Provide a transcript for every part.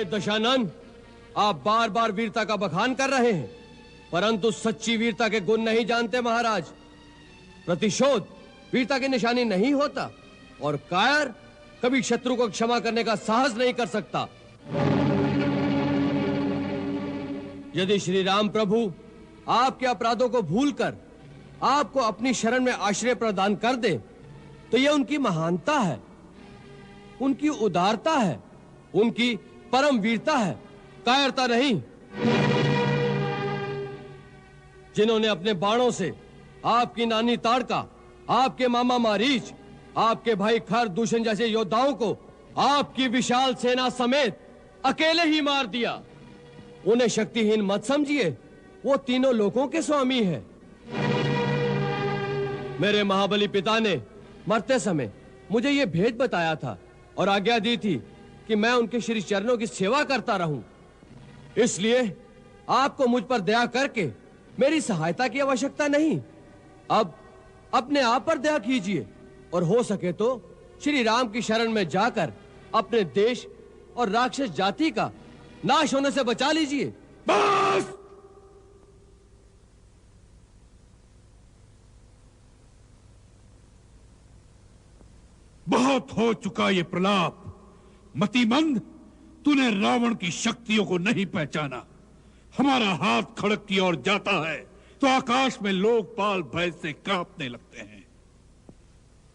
दशानन, आप बार बार वीरता का बखान कर रहे हैं, परंतु सच्ची वीरता के गुण नहीं जानते महाराज। प्रतिशोध वीरता की निशानी नहीं होता, और कायर कभी शत्रु को क्षमा करने का साहस नहीं कर सकता। यदि श्री राम प्रभु आपके अपराधों को भूलकर आपको अपनी शरण में आश्रय प्रदान कर दे, तो यह उनकी महानता है, उनकी उदारता है, उनकी परम वीरता है, कायरता नहीं। जिन्होंने अपने बाणों से आपकी नानी ताड़का, आपके मामा मारीच, आपके भाई खर दूषण जैसे योद्धाओं को आपकी विशाल सेना समेत अकेले ही मार दिया, उन्हें शक्तिहीन मत समझिए। वो तीनों लोकों के स्वामी है। मेरे महाबली पिता ने मरते समय मुझे ये भेद बताया था और आज्ञा दी थी कि मैं उनके श्री चरणों की सेवा करता रहूं। इसलिए आपको मुझ पर दया करके मेरी सहायता की आवश्यकता नहीं। अब अपने आप पर दया कीजिए और हो सके तो श्री राम की शरण में जाकर अपने देश और राक्षस जाति का नाश होने से बचा लीजिए। बस! बहुत हो चुका ये प्रलाप। मतिमंद, तूने रावण की शक्तियों को नहीं पहचाना। हमारा हाथ खड़क की ओर जाता है तो आकाश में लोकपाल भय से कांपने लगते हैं।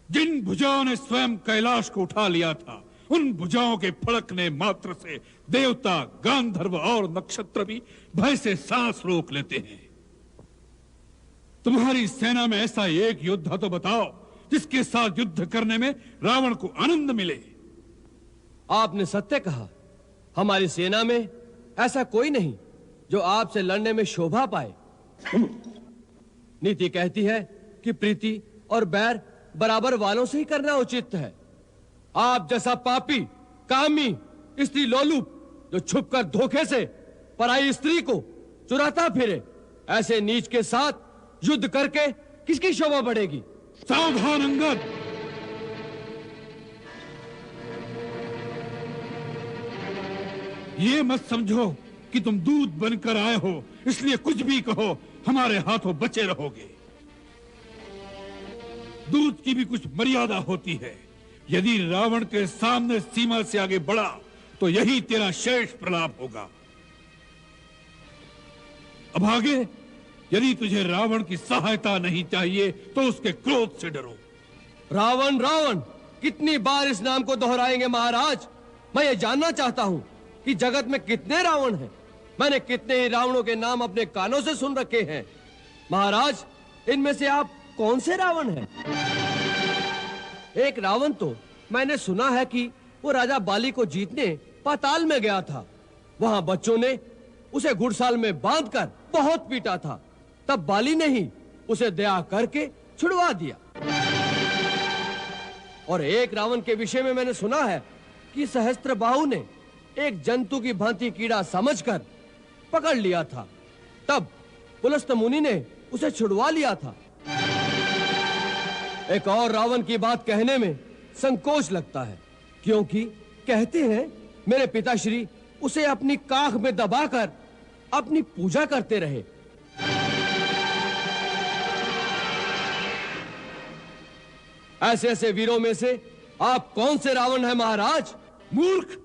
जिन भुजाओं ने स्वयं कैलाश को उठा लिया था, उन भुजाओं के फड़कने मात्र से देवता, गांधर्व और नक्षत्र भी भय से सांस रोक लेते हैं। तुम्हारी सेना में ऐसा एक योद्धा तो बताओ जिसके साथ युद्ध करने में रावण को आनंद मिले। आपने सत्य कहा, हमारी सेना में ऐसा कोई नहीं जो आपसे लड़ने में शोभा पाए। नीति कहती है कि प्रीति और बैर बराबर वालों से ही करना उचित है। आप जैसा पापी, कामी, स्त्री लोलुप जो छुपकर धोखे से पराई स्त्री को चुराता फिरे, ऐसे नीच के साथ युद्ध करके किसकी शोभा बढ़ेगी? सावधान अंगद! ये मत समझो कि तुम दूत बनकर आए हो, इसलिए कुछ भी कहो हमारे हाथों बचे रहोगे। दूत की भी कुछ मर्यादा होती है। यदि रावण के सामने सीमा से आगे बढ़ा तो यही तेरा शेष प्रलाप होगा। अब आगे, यदि तुझे रावण की सहायता नहीं चाहिए तो उसके क्रोध से डरो। रावण रावण कितनी बार इस नाम को दोहराएंगे महाराज? मैं ये जानना चाहता हूं कि जगत में कितने रावण हैं। मैंने कितने ही रावणों के नाम अपने कानों से सुन रखे हैं। महाराज, इनमें से आप कौन से रावण हैं? एक रावण तो मैंने सुना है कि वो राजा बाली को जीतने पाताल में गया था। वहां बच्चों ने उसे घुड़साल में बांधकर बहुत पीटा था। तब बाली ने ही उसे दया करके छुड़वा दिया। और एक रावण के विषय में मैंने सुना है कि सहस्त्रबाहु ने एक जंतु की भांति कीड़ा समझकर पकड़ लिया था। तब पुलस्त मुनि ने उसे छुड़वा लिया था। एक और रावण की बात कहने में संकोच लगता है, क्योंकि कहते हैं मेरे पिताश्री उसे अपनी काख में दबाकर अपनी पूजा करते रहे। ऐसे ऐसे वीरों में से आप कौन से रावण हैं महाराज? मूर्ख!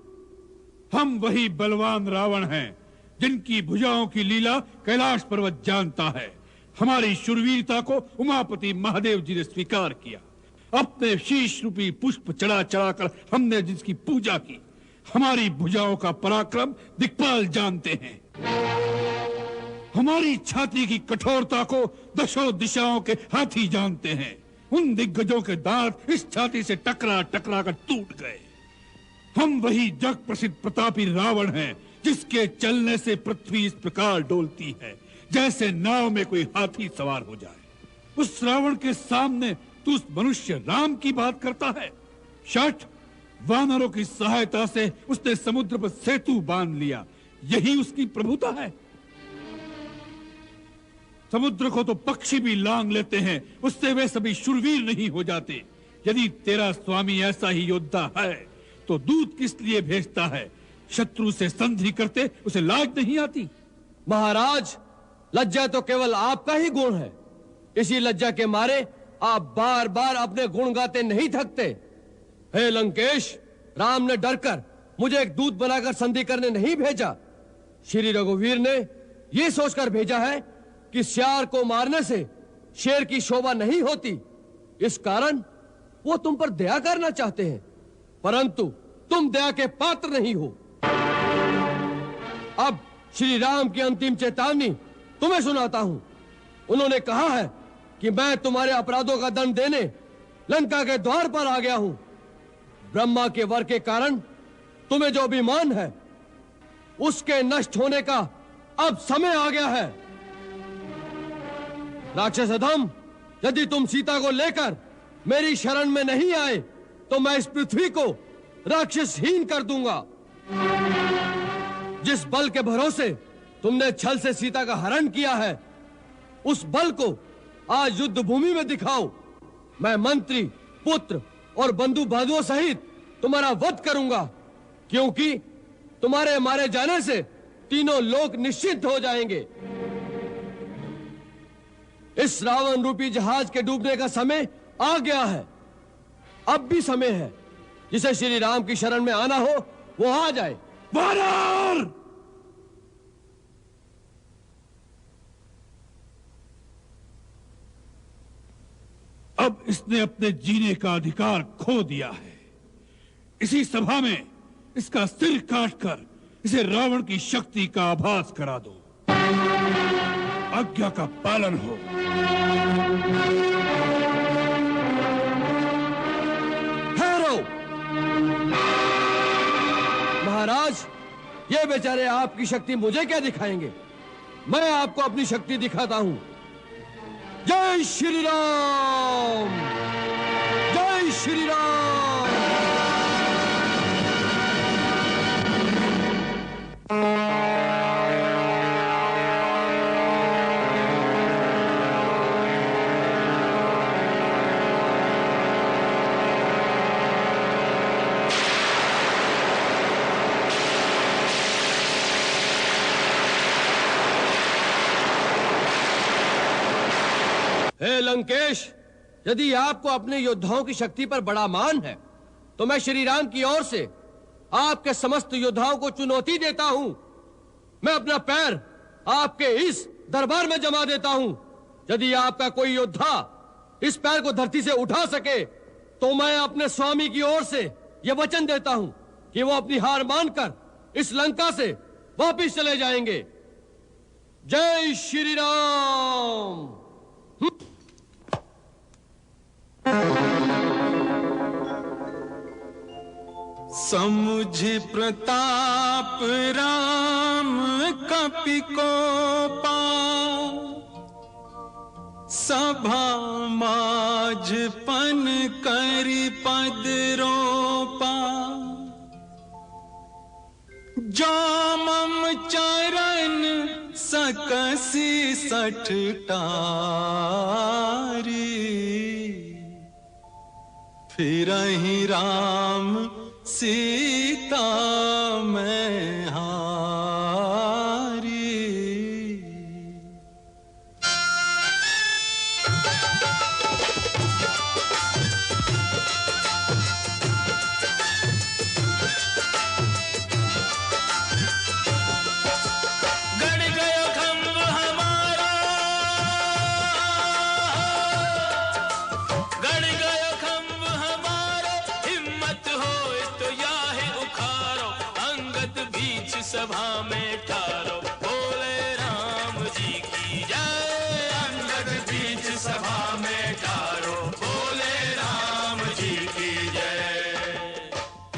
हम वही बलवान रावण हैं जिनकी भुजाओं की लीला कैलाश पर्वत जानता है। हमारी शूरवीरता को उमापति महादेव जी ने स्वीकार किया। अपने शीश रूपी पुष्प चढ़ा चढ़ाकर हमने जिसकी पूजा की। हमारी भुजाओं का पराक्रम दिक्पाल जानते हैं। हमारी छाती की कठोरता को दशों दिशाओं के हाथी जानते हैं। उन दिग्गजों के दांत इस छाती से टकरा टकरा कर टूट गए। हम वही जग प्रसिद्ध प्रतापी रावण हैं जिसके चलने से पृथ्वी इस प्रकार डोलती है जैसे नाव में कोई हाथी सवार हो जाए। उस रावण के सामने तू उस मनुष्य राम की बात करता है। शठ! वानरों की सहायता से उसने समुद्र पर सेतु बांध लिया। यही उसकी प्रभुता है। समुद्र को तो पक्षी भी लांग लेते हैं, उससे वे सभी शूरवीर नहीं हो जाते। यदि तेरा स्वामी ऐसा ही योद्धा है तो दूत किस लिए भेजता है? शत्रु से संधि करते उसे लाज नहीं आती? महाराज, लज्जा तो केवल आपका ही गुण है। इसी लज्जा के मारे आप बार बार अपने गुण गाते नहीं थकते। हे लंकेश, राम ने डरकर मुझे एक दूत बनाकर संधि करने नहीं भेजा। श्री रघुवीर ने यह सोचकर भेजा है कि सियार को मारने से शेर की शोभा नहीं होती। इस कारण वो तुम पर दया करना चाहते हैं, परंतु तुम दया के पात्र नहीं हो। अब श्री राम की अंतिम चेतावनी तुम्हें सुनाता हूं। उन्होंने कहा है कि मैं तुम्हारे अपराधों का दंड देने लंका के द्वार पर आ गया हूं। ब्रह्मा के वर के कारण तुम्हें जो अभिमान है, उसके नष्ट होने का अब समय आ गया है। राक्षस अधम, यदि तुम सीता को लेकर मेरी शरण में नहीं आए तो मैं इस पृथ्वी को राक्षसहीन कर दूंगा। जिस बल के भरोसे तुमने छल से सीता का हरण किया है, उस बल को आज युद्ध भूमि में दिखाओ। मैं मंत्री, पुत्र और बंधु बांधुओं सहित तुम्हारा वध करूंगा, क्योंकि तुम्हारे मारे जाने से तीनों लोक निश्चिंत हो जाएंगे। इस रावण रूपी जहाज के डूबने का समय आ गया है। अब भी समय है। जिसे श्री राम की शरण में आना हो वो आ जाए। वानर! अब इसने अपने जीने का अधिकार खो दिया है। इसी सभा में इसका सिर काटकर इसे रावण की शक्ति का आभास करा दो। आज्ञा का पालन हो। ठहरो महाराज, ये बेचारे आपकी शक्ति मुझे क्या दिखाएंगे? मैं आपको अपनी शक्ति दिखाता हूं। जय श्री राम! जय श्री राम! हे लंकेश, यदि आपको अपने योद्धाओं की शक्ति पर बड़ा मान है तो मैं श्री राम की ओर से आपके समस्त योद्धाओं को चुनौती देता हूं। मैं अपना पैर आपके इस दरबार में जमा देता हूं। यदि आपका कोई योद्धा इस पैर को धरती से उठा सके तो मैं अपने स्वामी की ओर से यह वचन देता हूं कि वो अपनी हार मानकर इस लंका से वापिस चले जाएंगे। जय श्री राम! समुझ प्रताप राम कपि कोपा, सभा माझ पन करि पद रोपा। जो मम चरण सकसी सठ टारी, फिरहि राम सीता मैं हारी। गड़ गयो खंभ हमारा, गड़ गयो खंभ हमारा। हिम्मत हो तो याहे उखारो, अंगद बीच सभा में ठारो। बोले राम जी की जय, अंगद बीच सभा में ठारो। बोले राम जी की जय।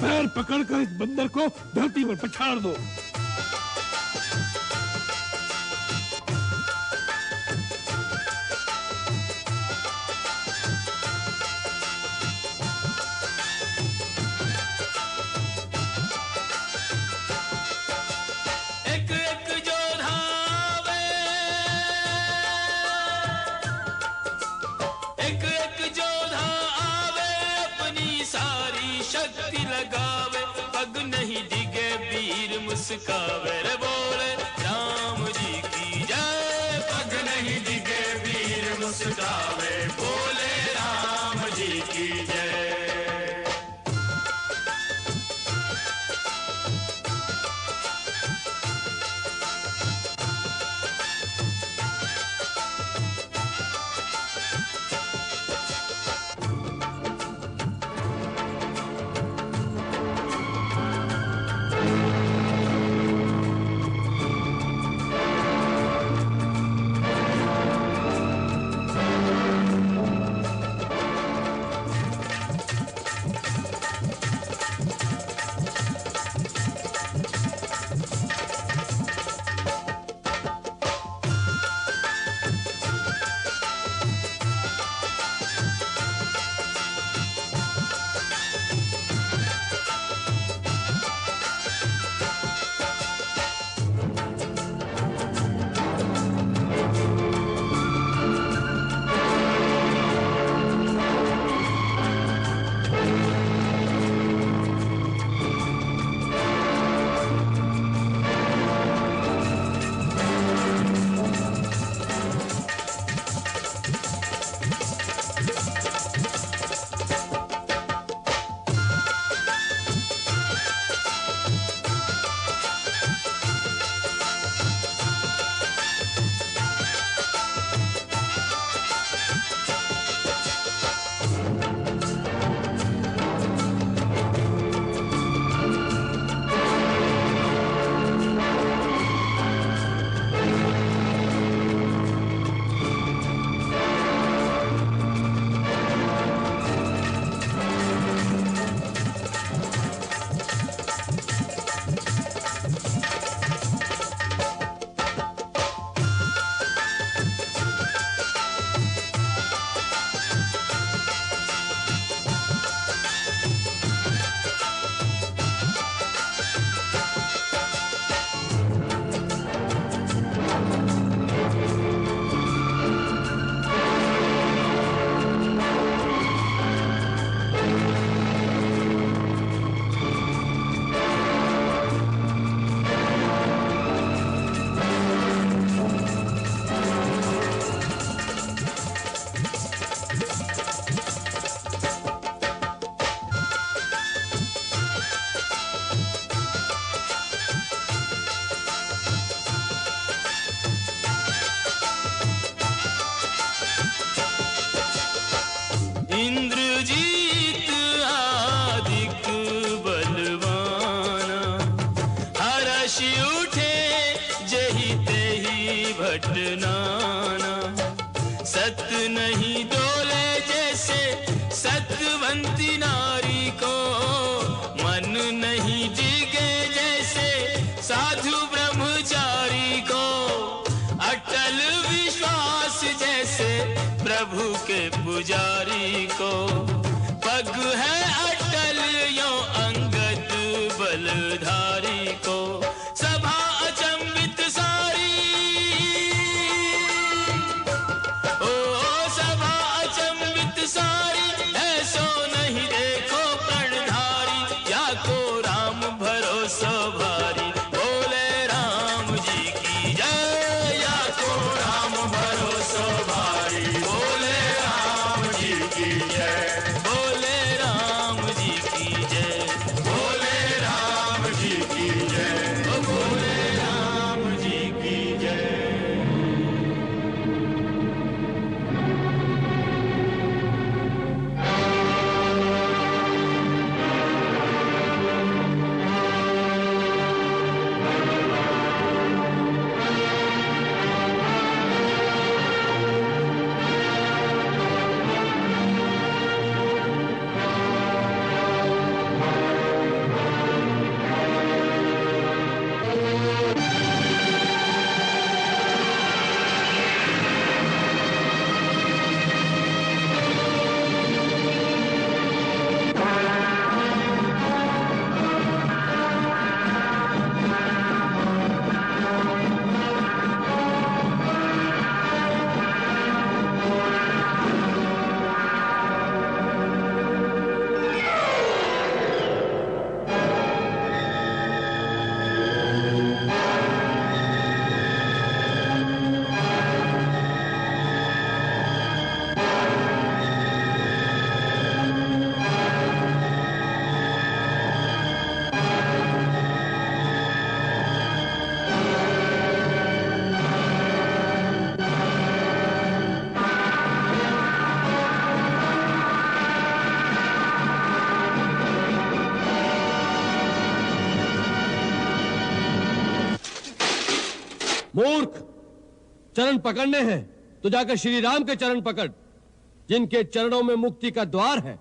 पैर पकड़कर इस बंदर को धरती पर पछाड़ दो। एक एक योद्धा आवे, एक एक योद्धा आवे। अपनी सारी शक्ति लगावे, पग नहीं डिगे वीर मुस्कावे रे बोले राम जी की जय। पग नहीं डिगे वीर मुस्कावे बोले राम जी की जय। इंद्रजीत आदिक बलवाना, हर्ष उठे जही तेही भटनाना। सत नहीं डोले जैसे सतवंती नारी को, मन नहीं डिगे जैसे साधु ब्रह्मचारी को। अटल विश्वास जैसे प्रभु के पुजारी को, पग है अटल यो अंगद बलधारी को। सभा अचंबित सारी, ओ सभा अचंबित सारी, ऐसो नहीं देखो प्रणधारी। या को राम भरोसा भारी, बोले राम जी की जय। या को राम भरोसा भारी, बोले राम जी की जय। बोले राम जी की जय। बोले राम जी की जय। बोले राम जी की जय। मूर्ख, चरण पकड़ने हैं तो जाकर श्री राम के चरण पकड़, जिनके चरणों में मुक्ति का द्वार है।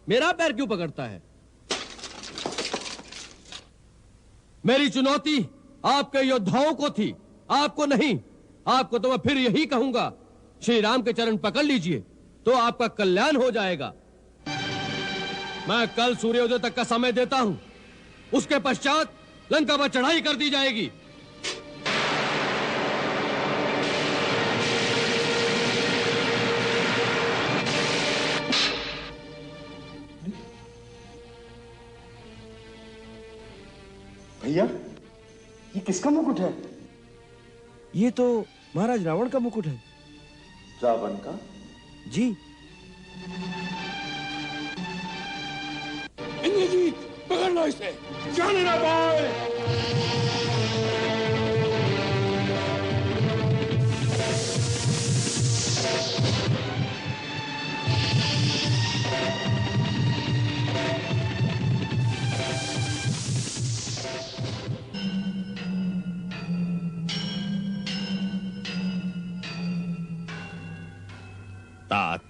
मेरा पैर क्यों पकड़ता है? मेरी चुनौती आपके योद्धाओं को थी, आपको नहीं। आपको तो मैं फिर यही कहूंगा, श्री राम के चरण पकड़ लीजिए तो आपका कल्याण हो जाएगा। मैं कल सूर्योदय तक का समय देता हूं, उसके पश्चात लंका पर चढ़ाई कर दी जाएगी। भैया, ये किसका मुकुट है? ये तो महाराज रावण का मुकुट है। रावण का? जी। इंद्रजीत, पकड़ लो इसे, जाने ना पाए। तात,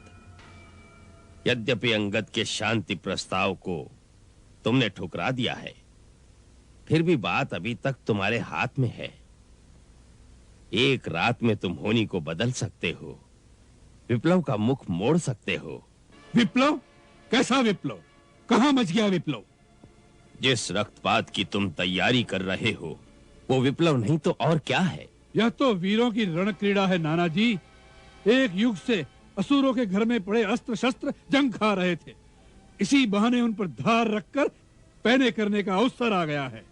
यद्यपि अंगद के शांति प्रस्ताव को तुमने ठुकरा दिया है, फिर भी बात अभी तक तुम्हारे हाथ में है। एक रात में तुम होनी को बदल सकते हो, विप्लव का मुख मोड़ सकते हो। विप्लव? कैसा विप्लव? कहां मच गया विप्लव? जिस रक्तपात की तुम तैयारी कर रहे हो वो विप्लव नहीं तो और क्या है? यह तो वीरों की रण क्रीड़ा है नाना जी। एक युग से असुरों के घर में पड़े अस्त्र शस्त्र जंग खा रहे थे, इसी बहाने उन पर धार रखकर पैने करने का अवसर आ गया है।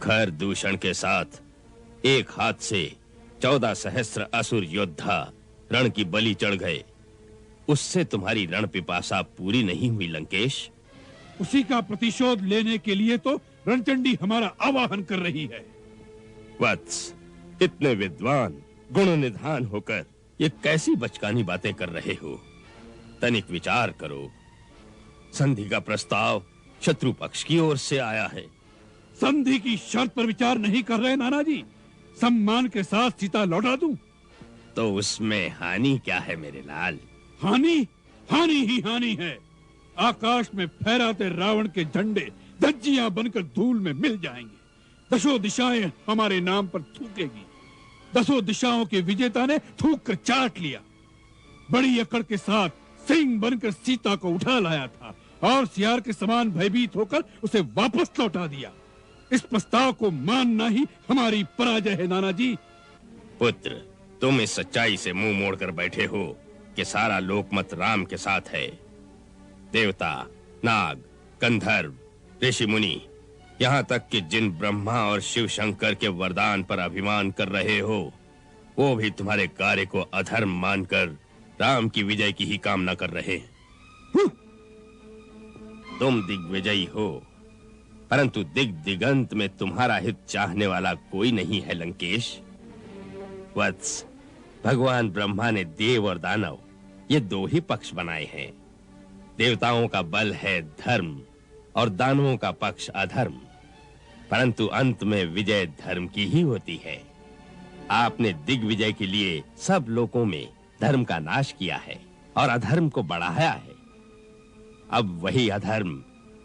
खर दूषण के साथ एक हाथ से 14 सहस्त्र असुर योद्धा रण की बलि चढ़ गए, उससे तुम्हारी रण पिपासा पूरी नहीं हुई लंकेश। उसी का प्रतिशोध लेने के लिए तो रणचंडी हमारा आवाहन कर रही है। वत्स, इतने विद्वान गुण निधान होकर ये कैसी बचकानी बातें कर रहे हो? तनिक विचार करो। संधि का प्रस्ताव शत्रु पक्ष की ओर से आया है। संधि की शर्त पर विचार नहीं कर रहे नाना जी। सम्मान के साथ सीता लौटा दूं तो उसमें हानि क्या है मेरे लाल? हानि? हानि ही हानि है। आकाश में फहराते रावण के झंडे धज्जियां बनकर धूल में मिल जाएंगे। दशों दिशाएं हमारे नाम पर थूकेगी। दसों दिशाओं के विजेता ने थूक कर चाट लिया। बड़ी अकड़ के साथ सिंह बनकर सीता को उठा लाया था और सियार के समान भयभीत होकर उसे वापस लौटा दिया। इस प्रस्ताव को मानना ही हमारी पराजय है नाना जी। पुत्र, तुम इस सच्चाई से मुंह मोड़कर बैठे हो कि सारा लोकमत राम के साथ है। देवता, नाग, गंधर्व, ऋषि मुनि, यहाँ तक कि जिन ब्रह्मा और शिव शंकर के वरदान पर अभिमान कर रहे हो, वो भी तुम्हारे कार्य को अधर्म मानकर राम की विजय की ही कामना कर रहे हैं। तुम दिग्विजयी हो, परंतु दिगंत में तुम्हारा हित चाहने वाला कोई नहीं है लंकेश। वत्स, भगवान ब्रह्मा ने देव और दानव ये दो ही पक्ष बनाए हैं। देवताओं का बल है धर्म और दानवों का पक्ष अधर्म, परंतु अंत में विजय धर्म की ही होती है। आपने दिग्विजय के लिए सब लोगों में धर्म का नाश किया है और अधर्म को बढ़ाया है। अब वही अधर्म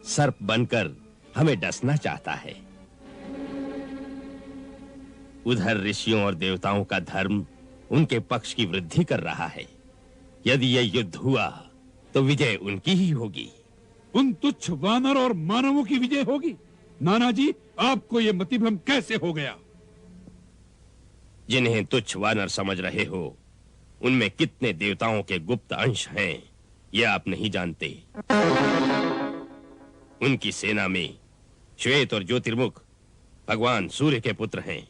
सर्प बनकर हमें डसना चाहता है। उधर ऋषियों और देवताओं का धर्म उनके पक्ष की वृद्धि कर रहा है। यदि यह युद्ध हुआ तो विजय उनकी ही होगी। उन तुच्छ वानर और मानवों की विजय होगी। नाना जी, आपको यह मतिभ्रम कैसे हो गया? जिन्हें तुच्छ वानर समझ रहे हो, उनमें कितने देवताओं के गुप्त अंश हैं, यह आप नहीं जानते। उनकी सेना में श्वेत और ज्योतिर्मुख भगवान सूर्य के पुत्र हैं।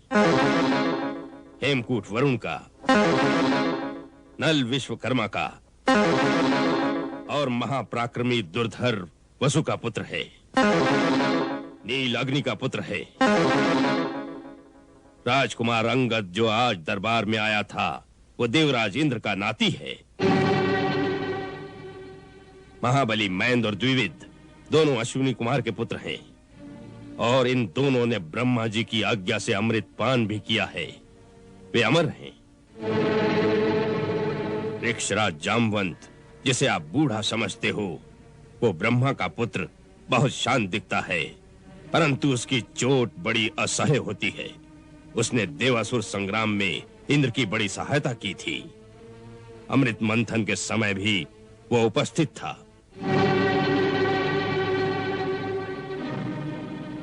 हेमकूट वरुण का, नल विश्वकर्मा का और महापराक्रमी दुर्धर वसु का पुत्र है। नील अग्नि का पुत्र है। राजकुमार अंगद जो आज दरबार में आया था, वो देवराज इंद्र का नाती है। महाबली मैंद और द्विविद दोनों अश्विनी कुमार के पुत्र हैं। और इन दोनों ने ब्रह्मा जी की आज्ञा से अमृत पान भी किया है। वे अमर हैं। वृक्षराज जामवंत, जिसे आप बूढ़ा समझते हो, वो ब्रह्मा का पुत्र बहुत शांत दिखता है, परंतु उसकी चोट बड़ी असह्य होती है। उसने देवासुर संग्राम में इंद्र की बड़ी सहायता की थी। अमृत मंथन के समय भी वो उपस्थित था।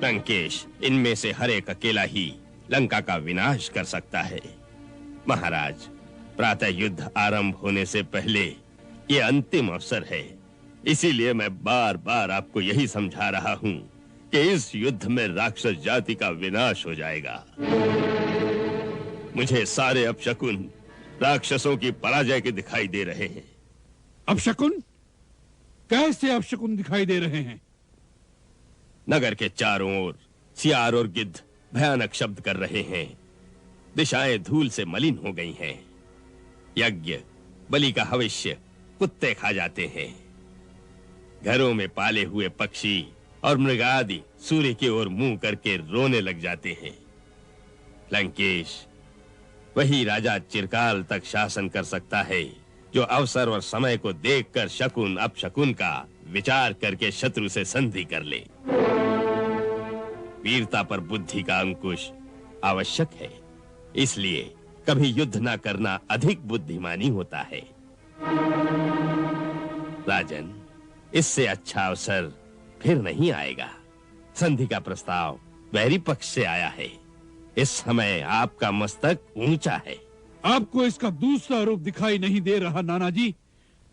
लंकेश, इनमें से हर एक अकेला ही लंका का विनाश कर सकता है। महाराज, प्रातः युद्ध आरंभ होने से पहले ये अंतिम अवसर है। इसीलिए मैं बार बार आपको यही समझा रहा हूं कि इस युद्ध में राक्षस जाति का विनाश हो जाएगा। मुझे सारे अपशकुन राक्षसों की पराजय के दिखाई दे रहे हैं। अपशकुन? कैसे अपशकुन दिखाई दे रहे हैं? नगर के चारों ओर सियार और गिद्ध भयानक शब्द कर रहे हैं। दिशाएं धूल से मलिन हो गई हैं। यज्ञ, बलि का हविष्य कुत्ते खा जाते हैं। घरों में पाले हुए पक्षी और मृगादि सूर्य की ओर मुंह करके रोने लग जाते हैं। लंकेश, वही राजा चिरकाल तक शासन कर सकता है जो अवसर और समय को देखकर शकुन अपशकुन का विचार करके शत्रु से संधि कर ले। वीरता पर बुद्धि का अंकुश आवश्यक है, इसलिए कभी युद्ध न करना अधिक बुद्धिमानी होता है। राजन, इससे अच्छा अवसर फिर नहीं आएगा। संधि का प्रस्ताव वैरी पक्ष से आया है। इस समय आपका मस्तक ऊंचा है। आपको इसका दूसरा रूप दिखाई नहीं दे रहा नाना जी?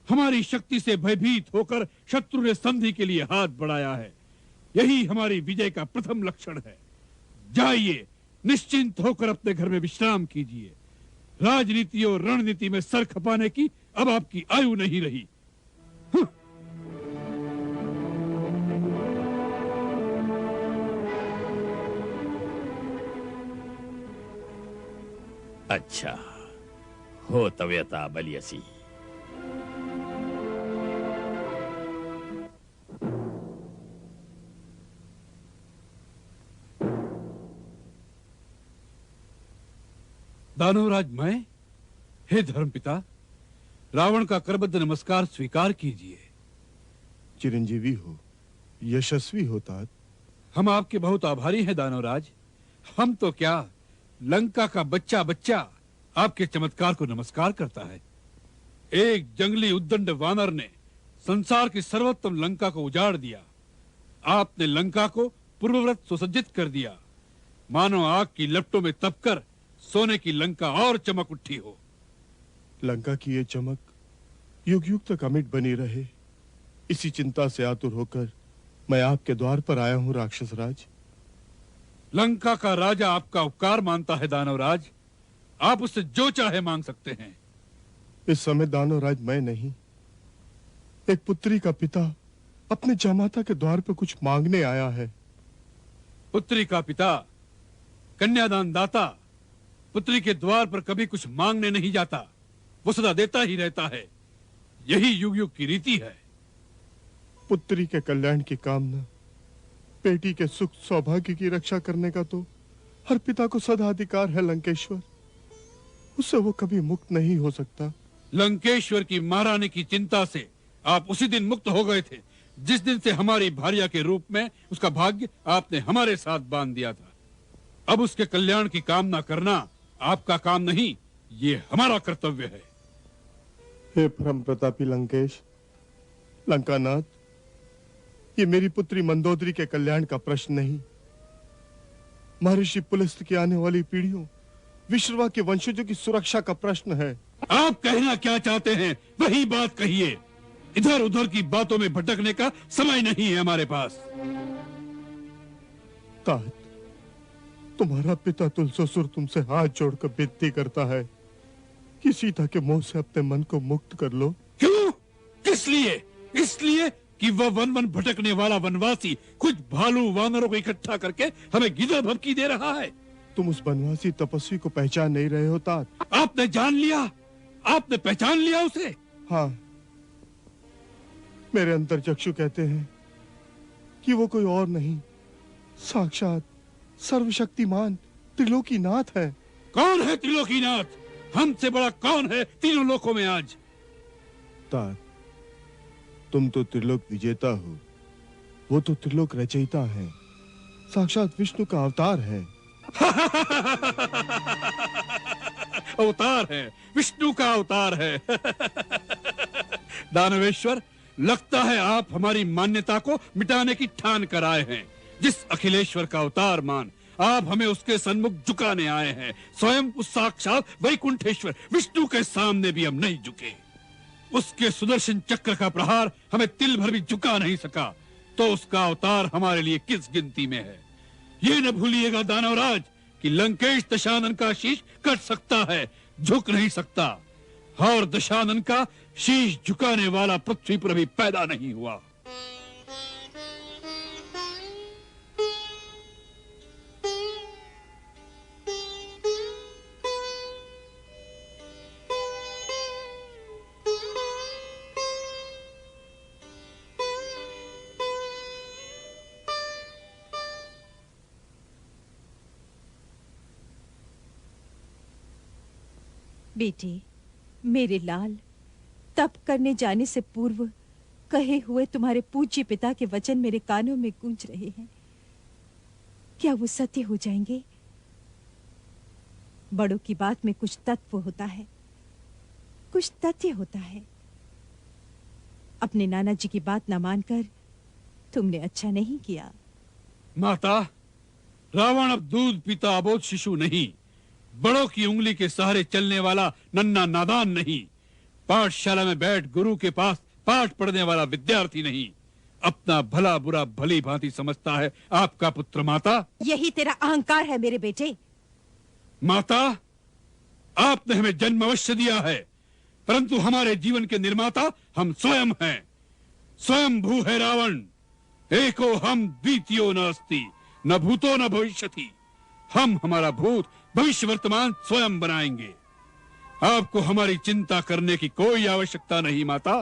हमारी शक्ति से भयभीत होकर शत्रु ने संधि के लिए हाथ बढ़ाया है। यही हमारी विजय का प्रथम लक्षण है। जाइए, निश्चिंत होकर अपने घर में विश्राम कीजिए। राजनीति और रणनीति में सर खपाने की अब आपकी आयु नहीं रही। अच्छा हो तव्यता बलियसी। दानवराज मैं, हे धर्मपिता, रावण का करबद्ध नमस्कार स्वीकार कीजिए। चिरंजीवी हो, यशस्वी हो तात। हम आपके बहुत आभारी हैं दानवराज। हम तो क्या, लंका का बच्चा बच्चा आपके चमत्कार को नमस्कार करता है। एक जंगली उद्दंड वानर ने संसार की सर्वोत्तम लंका को उजाड़ दिया। आपने लंका को पूर्ववत सुसज्जित कर दिया, मानो आग की लपटों में तपकर सोने की लंका और चमक उठी हो। लंका की ये चमक युग युग तक अमिट बनी रहे, इसी चिंता से आतुर होकर मैं आपके द्वार पर आया हूं राक्षस राज। लंका का राजा आपका उपकार मानता है दानवराज। आप उससे जो चाहे मांग सकते हैं। इस समय दानवराज मैं नहीं, एक पुत्री का पिता अपने जामाता के द्वार पर कुछ मांगने आया है। पुत्री का पिता, कन्यादान दाता, पुत्री के द्वार पर कभी कुछ मांगने नहीं जाता, वो सदा देता ही रहता है। यही युग युग की रीति है। पुत्री के कल्याण की कामना, बेटी के सुख सौभाग्य की रक्षा करने का तो हर पिता को सदा अधिकार है लंकेश्वर। उससे वो कभी मुक्त नहीं हो सकता। लंकेश्वर की महारानी की चिंता से आप उसी दिन मुक्त हो गए थे जिस दिन से हमारी भार्या के रूप में उसका भाग्य आपने हमारे साथ बांध दिया था। अब उसके कल्याण की कामना करना आपका काम नहीं, ये हमारा कर्तव्य है। हे परम प्रतापी लंकेश, लंकानाथ, ये मेरी पुत्री मंदोदरी के कल्याण का प्रश्न नहीं, महर्षि पुलस्त्य की आने वाली पीढ़ियों, विश्रवा के वंशजों की सुरक्षा का प्रश्न है। आप कहना क्या चाहते हैं वही बात कहिए। इधर उधर की बातों में भटकने का समय नहीं है हमारे पास। तात, तुम्हारा पिता तुलसोसुर तुमसे हाथ जोड़कर विनती करता है कि सीता के मोह से अपने मन को मुक्त कर लो। क्यों? किस लिए? इसलिए कि वह वन वन भटकने वाला वनवासी कुछ भालू वानरों को इकट्ठा करके हमें गिदड़ भभकी दे रहा है। तुम उस वनवासी तपस्वी को पहचान नहीं रहे हो तात। आपने जान लिया, आपने पहचान लिया उसे? हाँ, मेरे अंतर चक्षु कहते हैं कि वो कोई और नहीं, साक्षात सर्वशक्तिमान त्रिलोकीनाथ है। कौन है त्रिलोकीनाथ? हमसे बड़ा कौन है तीनों लोकों में आज? तात, तुम तो त्रिलोक विजेता हो, वो तो त्रिलोक रचयिता है, साक्षात विष्णु का अवतार है। अवतार है, विष्णु का अवतार है। दानवेश्वर, लगता है आप हमारी मान्यता को मिटाने की ठान कर आए हैं। जिस अखिलेश्वर का अवतार मान आप हमें उसके सन्मुख झुकाने आए हैं, स्वयं उस साक्षात वैकुंठेश्वर विष्णु के सामने भी हम नहीं झुके। उसके सुदर्शन चक्र का प्रहार हमें तिल भर भी झुका नहीं सका, तो उसका अवतार हमारे लिए किस गिनती में है? ये न भूलिएगा दानवराज कि लंकेश दशानन का शीश कट सकता है, झुक नहीं सकता, और दशानन का शीश झुकाने वाला पृथ्वी पर भी पैदा नहीं हुआ। बेटी, मेरे लाल, तप करने जाने से पूर्व कहे हुए तुम्हारे पूज्य पिता के वचन मेरे कानों में गूंज रहे हैं। क्या वो सत्य हो जाएंगे? बड़ों की बात में कुछ तत्व होता है, कुछ तथ्य होता है। अपने नाना जी की बात न मानकर तुमने अच्छा नहीं किया। माता, रावण अब दूध पीता अबोध शिशु नहीं, बड़ों की उंगली के सहारे चलने वाला नन्ना नादान नहीं, पाठशाला में बैठ गुरु के पास पाठ पढ़ने वाला विद्यार्थी नहीं। अपना भला बुरा भली भांति समझता है आपका पुत्र। माता, यही तेरा अहंकार है मेरे बेटे। माता, आपने हमें जन्म अवश्य दिया है, परंतु हमारे जीवन के निर्माता हम स्वयं हैं। स्वयं भू है रावण, एको हम द्वितीयो न अस्ति, न भूतो न भविष्यति। हम हमारा भूत भविष्य वर्तमान स्वयं बनाएंगे। आपको हमारी चिंता करने की कोई आवश्यकता नहीं माता।